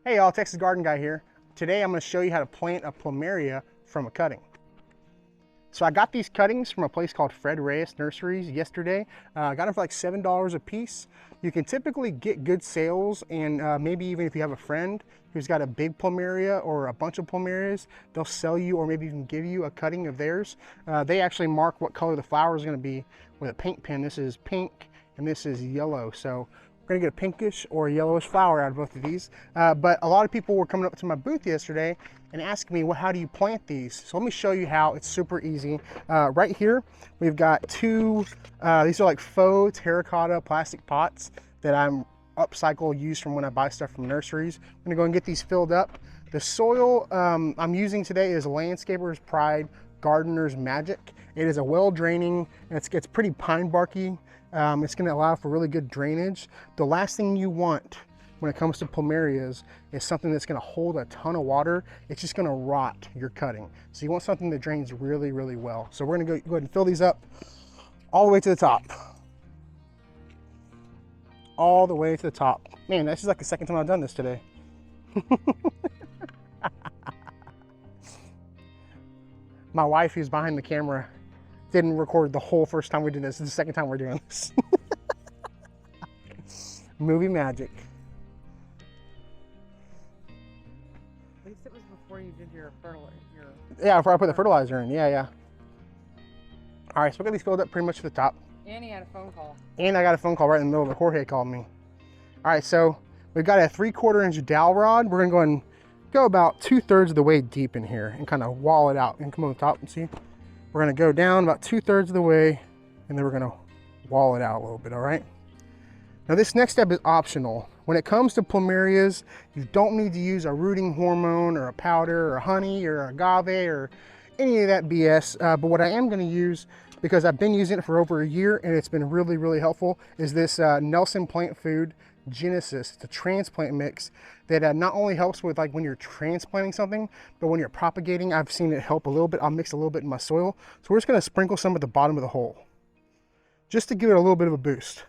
Hey y'all, Texas Garden Guy here. Today I'm going to show you how to plant a Plumeria from a cutting. So I got these cuttings from a place called Reyes Nurseries yesterday. I got them for like $7 a piece. You can typically get good sales, and maybe even if you have a friend who's got a big Plumeria or a bunch of Plumerias, they'll sell you or maybe even give you a cutting of theirs. They actually mark what color the flower is going to be with a paint pen. This is pink and this is yellow. So we're gonna get a pinkish or a yellowish flower out of both of these. But a lot of people were coming up to my booth yesterday and asking me, well, how do you plant these? So let me show you how. It's super easy. Right here, we've got two, these are like faux terracotta plastic pots that I'm used from when I buy stuff from nurseries. I'm gonna go and get these filled up. The soil I'm using today is Landscaper's Pride Gardener's Magic. It is a well draining, and it's pretty pine barky. It's going to allow for really good drainage. The last thing you want when it comes to Plumerias is something that's going to hold a ton of water. It's just going to rot your cutting. So you want something that drains really, really well. So we're going to go ahead and fill these up all the way to the top. All the way to the top. Man, this is like the second time I've done this today. My wife, who's behind the camera, didn't record the whole first time we did this. This is the second time we're doing this. Movie magic. At least it was before you did your fertilizer. Yeah, before I put the fertilizer in. Yeah. All right, so we got these filled up pretty much to the top. And he had a phone call. And I got a phone call right in the middle of it. Jorge called me. All right, so we've got a 3/4 inch dowel rod. We're gonna go and go about 2/3 of the way deep in here and kind of wall it out. And come on the top and see. We're gonna go down about 2/3 of the way, and then we're gonna wall it out a little bit, all right? Now this next step is optional. When it comes to Plumerias, you don't need to use a rooting hormone or a powder or honey or agave or any of that BS. But what I am gonna use, because I've been using it for over a year and it's been really, really helpful, is this Nelson Plant Food Genesis. It's a transplant mix that not only helps with like when you're transplanting something, but when you're propagating, I've seen it help a little bit. I'll mix a little bit in my soil. So we're just gonna sprinkle some at the bottom of the hole, just to give it a little bit of a boost.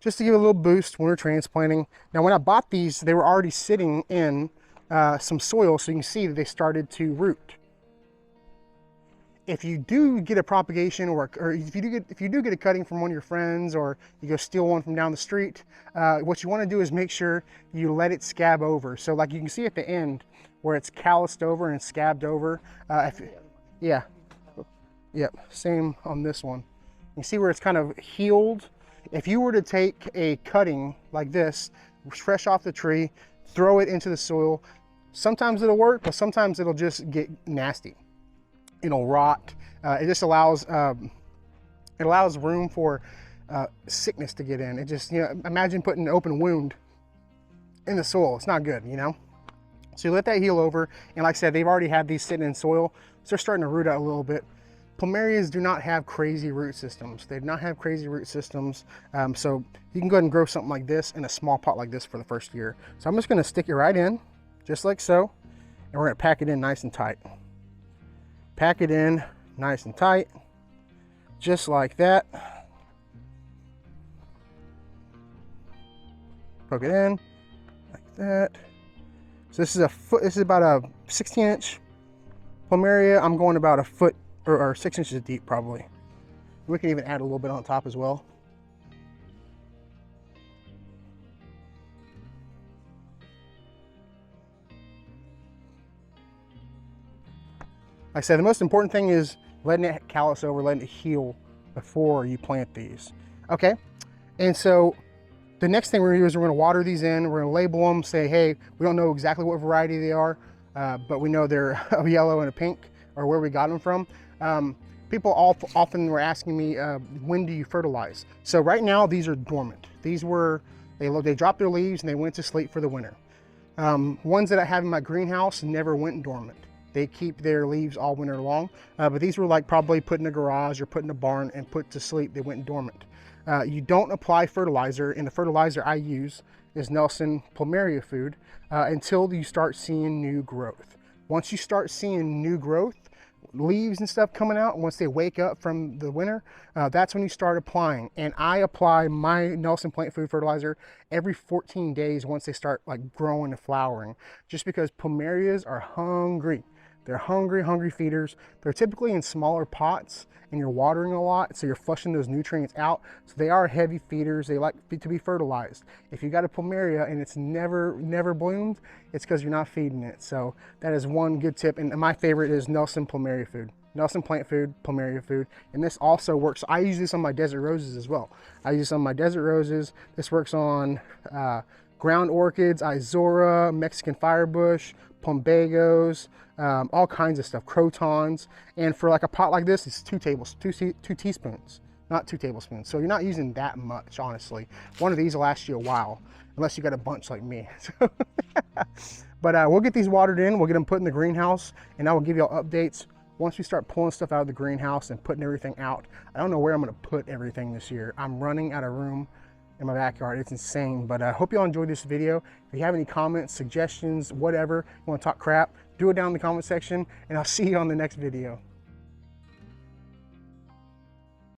Just to give it a little boost when we're transplanting. Now when I bought these, they were already sitting in some soil, so you can see that they started to root. If you do get a propagation, or if you do get a cutting from one of your friends, or you go steal one from down the street, what you want to do is make sure you let it scab over. So like you can see at the end where it's calloused over and scabbed over. Yep, same on this one. You see where it's kind of healed. If you were to take a cutting like this, fresh off the tree, throw it into the soil, sometimes it'll work, but sometimes it'll just get nasty. It'll rot. It just allows room for sickness to get in. It just, imagine putting an open wound in the soil. It's not good, So you let that heal over, and like I said, they've already had these sitting in soil, so they're starting to root out a little bit. Plumerias do not have crazy root systems. They do not have crazy root systems, so you can go ahead and grow something like this in a small pot like this for the first year. So I'm just going to stick it right in, just like so, and we're going to pack it in nice and tight. Pack it in nice and tight, just like that. Poke it in like that. So this is about a 16-inch Plumeria. I'm going about a foot or 6 inches deep probably. We can even add a little bit on top as well. Like I said, the most important thing is letting it callus over, letting it heal before you plant these. Okay, and so the next thing we're gonna do is we're gonna water these in, we're gonna label them, say, hey, we don't know exactly what variety they are, but we know they're a yellow and a pink, or where we got them from. People often were asking me, when do you fertilize? So right now, these are dormant. These were, they dropped their leaves and they went to sleep for the winter. Ones that I have in my greenhouse never went dormant. They keep their leaves all winter long, but these were like probably put in a garage or put in a barn and put to sleep. They went dormant. You don't apply fertilizer, and the fertilizer I use is Nelson Plumeria Food until you start seeing new growth. Once you start seeing new growth, leaves and stuff coming out, once they wake up from the winter, that's when you start applying. And I apply my Nelson plant food fertilizer every 14 days once they start like growing and flowering, just because plumerias are hungry. They're hungry feeders. They're typically in smaller pots and you're watering a lot, so you're flushing those nutrients out. So they are heavy feeders. They like to be fertilized. If you got a plumeria and it's never bloomed, it's because you're not feeding it. So that is one good tip. And my favorite is Nelson plumeria food. Nelson plant food, plumeria food. And this also works. I use this on my desert roses as well. I use this on my desert roses. This works on ground orchids, Izora, Mexican firebush, plumbagos, all kinds of stuff, crotons. And for like a pot like this, it's 2 teaspoons, not 2 tablespoons. So you're not using that much, honestly. One of these will last you a while, unless you got a bunch like me. But we'll get these watered in, we'll get them put in the greenhouse, and I will give y'all updates once we start pulling stuff out of the greenhouse and putting everything out. I don't know where I'm gonna put everything this year. I'm running out of room in my backyard. It's insane. But I hope y'all enjoyed this video. If you have any comments, suggestions, whatever, you want to talk crap, do it down in the comment section, and I'll see you on the next video.